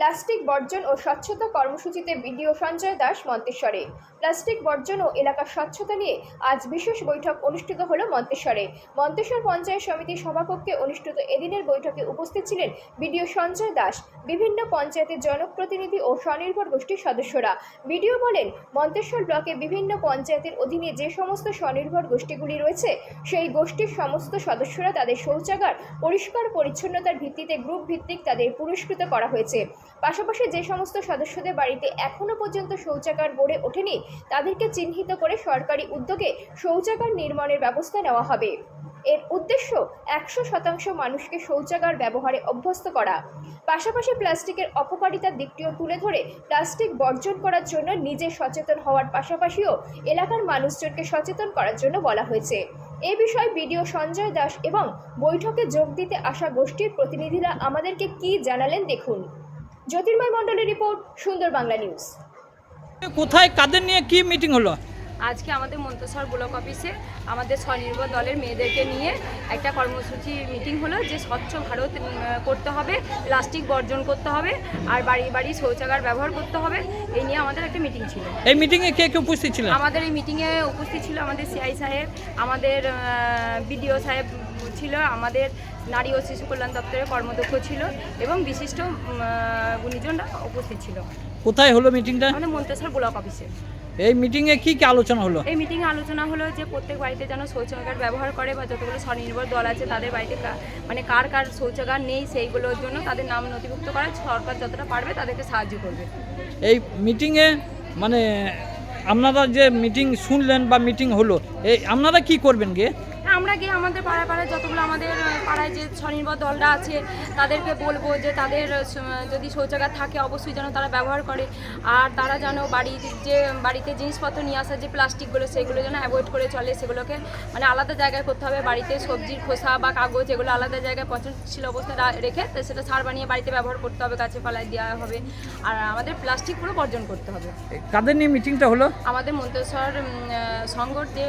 Plastic বর্জন ও স্বচ্ছতা কর্মসূচিতে বিডিও সঞ্জয় দাস মন্তেশ্বরে। প্লাস্টিক বর্জন ও এলাকার স্বচ্ছতা নিয়ে আজ বিশেষ বৈঠক অনুষ্ঠিত হলো মন্তেশ্বরে। মন্তেশ্বর পঞ্চায়েত সমিতির সভাকক্ষে অনুষ্ঠিত এদিনের বৈঠকে উপস্থিত ছিলেন বিডিও সঞ্জয় দাস, বিভিন্ন পঞ্চায়েতের জনপ্রতিনিধি ও স্বনির্ভর গোষ্ঠীর সদস্যরা। বিডিও বলেন, মন্তেশ্বর ব্লকে বিভিন্ন পঞ্চায়েতের অধীনে যে সমস্ত স্বনির্ভর গোষ্ঠীগুলি রয়েছে সেই গোষ্ঠীর সমস্ত সদস্যরা তাদের শৌচাগার পরিষ্কার পরিচ্ছন্নতার ভিত্তিতে গ্রুপ ভিত্তিক তাদের পুরস্কৃত করা হয়েছে। পাশাপাশি যে সমস্ত সদস্যদের বাড়িতে এখনো পর্যন্ত শৌচাগার গড়ে ওঠেনি তাদেরকে চিহ্নিত করে সরকারি উদ্যোগে শৌচাগার নির্মাণের ব্যবস্থা নেওয়া হবে। এর উদ্দেশ্য 100% মানুষকে শৌচাগার ব্যবহারে অভ্যস্ত করা। পাশাপাশি প্লাস্টিকের অপকারিতার দিকটিও তুলে ধরে প্লাস্টিক বর্জন করার জন্য নিজে সচেতন হওয়ার পাশাপাশিও এলাকার মানুষজনকে সচেতন করার জন্য বলা হয়েছে। এ বিষয়ে বিডিও সঞ্জয় দাস এবং বৈঠকে যোগ দিতে আসা গোষ্ঠীর প্রতিনিধিরা আমাদেরকে কি জানালেন দেখুন। জ্যোতির্ময় মণ্ডলের রিপোর্ট, সুন্দর বাংলা নিউজ। কোথায় কাদের নিয়ে কি মিটিং হলো? আজকে আমাদের মন্তেশ্বর ব্লক অফিসে আমাদের স্বনির্ভর দলের মেয়েদেরকে নিয়ে একটা কর্মসূচি মিটিং হলো যে স্বচ্ছ ভারত করতে হবে, প্লাস্টিক বর্জন করতে হবে আর বাড়ি বাড়ি শৌচাগার ব্যবহার করতে হবে। এই নিয়ে আমাদের একটা মিটিং ছিল। এই মিটিংয়ে কে কে উপস্থিত ছিলেন? আমাদের এই মিটিংয়ে উপস্থিত ছিল আমাদের সিআই সাহেব, আমাদের বিডিও সাহেব ছিল, আমাদের নারী ও শিশু কল্যাণ দপ্তরের কর্মদক্ষ ছিল এবং বিশিষ্ট গুণীজনরা উপস্থিত ছিল। কোথায় হলো মিটিংটা? আমাদের মন্তেশ্বর ব্লক অফিসে। এই মিটিংয়ে কি কি আলোচনা হলো? এই মিটিংয়ে আলোচনা হলো যে প্রত্যেক বাড়িতে যেন শৌচাগার ব্যবহার করে বা যতগুলো স্বনির্ভর দল আছে তাদের বাড়িতে মানে কার কার শৌচাগার নেই সেইগুলোর জন্য তাদের নাম নথিভুক্ত করা, সরকার যতটা পারবে তাদেরকে সাহায্য করবে। এই মিটিংয়ে মানে আপনারা যে মিটিং শুনলেন বা মিটিং হলো, এই আপনারা কি করবেন গিয়ে? আমরা গিয়ে আমাদের পাড়ায় পাড়ায় যতগুলো আমাদের পাড়ায় যে স্বনির্ভর দলরা আছে তাদেরকে বলবো যে তাদের যদি শৌচাগার থাকে অবশ্যই যেন তারা ব্যবহার করে, আর তারা যেন বাড়িতে জিনিসপত্র নিয়ে আসা যে প্লাস্টিকগুলো সেগুলো যেন অ্যাভয়েড করে চলে, সেগুলোকে মানে আলাদা জায়গায় করতে হবে। বাড়িতে সবজির খোসা বা কাগজ এগুলো আলাদা জায়গায় পচনশীল অবস্থায় রেখে সেটা সার বানিয়ে বাড়িতে ব্যবহার করতে হবে, গাছে পালায় দেওয়া হবে, আর আমাদের প্লাস্টিক পুরো বর্জন করতে হবে। কাদের নিয়ে মিটিংটা হলো? আমাদের মন্তেশ্বর সংঘর যে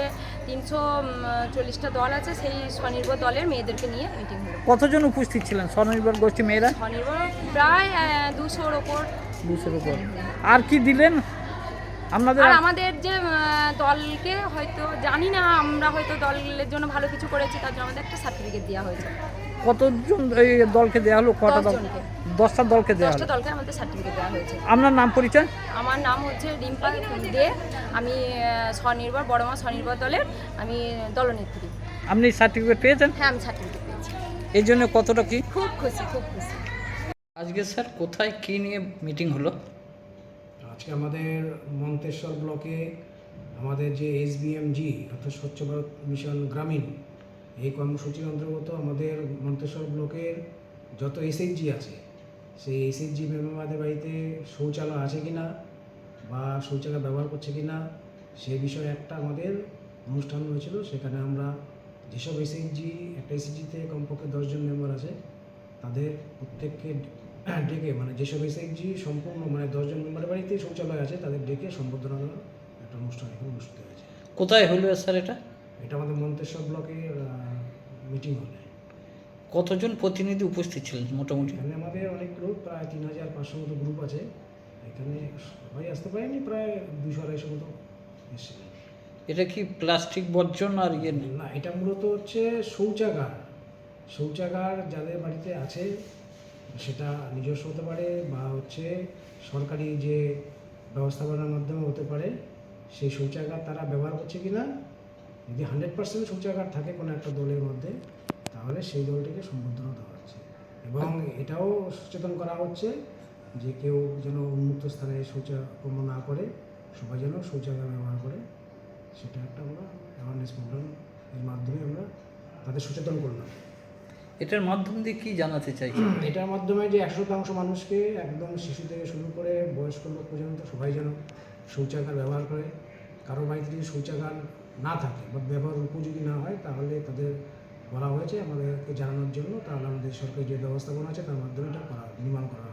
340টা দল আছে সেই স্বনির্ভর দলের মেয়েদেরকে নিয়ে মিটিং হলো। কতজন উপস্থিত ছিলেন স্বনির্ভর গোষ্ঠী মেয়েরা? স্বনির্ভর প্রায় 200-র ওপর। 200-র উপর। আর কি দিলেন আপনাদের? আর আমাদের যে দলকে হয়তো জানি না, আমরা হয়তো দলের জন্য ভালো কিছু করেছি তার জন্য আমাদের একটা সার্টিফিকেট দেওয়া হয়েছে। কতজন এই দলকে দেওয়া হলো? কটা দল? 10টা দলকে দেওয়া হলো। 10টা দলকে আমাদের সার্টিফিকেট দেওয়া হয়েছে। আপনার নাম পরিচয়? আমার নাম হচ্ছে রিম্পা দে, আমি স্বনির্ভর বড়মা স্বনির্ভর দলের আমি দলনেত্রী। আপনি সার্টিফিকেট পেয়েছেন? হ্যাঁ, আমি সার্টিফিকেট পেয়েছি। এই জন্য কতটা কি খুব খুশি, খুব খুশি। আজকে স্যার কোথায় কি নিয়ে মিটিং হলো? আজকে আমাদের মন্তেশ্বর ব্লকে আমাদের যে SBMG অর্থাৎ স্বচ্ছ ভারত মিশন গ্রামীণ এই কর্মসূচির অন্তর্গত আমাদের মন্তেশ্বর ব্লকের যত SHG আছে সেই SHG মেম্বারদের বাড়িতে শৌচালয় আছে কি না বা শৌচালয় ব্যবহার করছে কি না সে বিষয়ে একটা আমাদের অনুষ্ঠান হয়েছিল। সেখানে আমরা যেসব একটা SHGতে কমপক্ষে 10 জন মেম্বার আছে তাদের প্রত্যেককে ডেকে মানে যেসব SHG সম্পূর্ণ মানে 10 জন মেম্বারের বাড়িতে শৌচালয় আছে তাদের ডেকে সম্বোধনা দেওয়ার একটা অনুষ্ঠান এখানে অনুষ্ঠিত হয়েছে। কোথায় হলো স্যার এটা? এটা আমাদের মন্তেশ্বর ব্লকের মিটিং হলে। কতজন প্রতিনিধি উপস্থিত ছিলেন মোটামুটি? এখানে আমাদের অনেক গ্রুপ, প্রায় 3500 মতো গ্রুপ আছে। এখানে সবাই আসতে পারেনি, প্রায় 200-250 মতো এসেছিলেন। এটা কি প্লাস্টিক বর্জন আর ইয়ে? না, এটা মূলত হচ্ছে শৌচাগার যাদের বাড়িতে আছে সেটা নিজস্ব হতে পারে বা হচ্ছে সরকারি যে ব্যবস্থাপনার মাধ্যমে হতে পারে। সেই শৌচাগার তারা ব্যবহার করছে কি না, যদি 100% শৌচাগার থাকে কোনো একটা দলের মধ্যে তাহলে সেই দলটিকে সম্বোধনা দেওয়া হচ্ছে এবং এটাও সচেতন করা হচ্ছে যে কেউ যেন উন্মুক্ত স্থানে শৌচকর্ম না করে, সবাই যেন শৌচাগার ব্যবহার করে। সেটা একটা আমরা অ্যাওয়ারনেস প্রোগ্রাম এর মাধ্যমে আমরা তাদের সচেতন করলাম। এটার মাধ্যম দিয়ে কী জানাতে চাইছি? এটার মাধ্যমে যে 100% মানুষকে একদম শিশু থেকে শুরু করে বয়স্ক লোক পর্যন্ত সবাই যেন শৌচাগার ব্যবহার করে। কারো বাড়িতে যদি শৌচাগার না থাকে বা ব্যবহার উপযোগী না হয় তাহলে তাদের বলা হয়েছে আমাদেরকে জানানোর জন্য, তাহলে আমাদের সরকারি যে ব্যবস্থাপনা আছে তার মাধ্যমে এটা নির্মাণ করা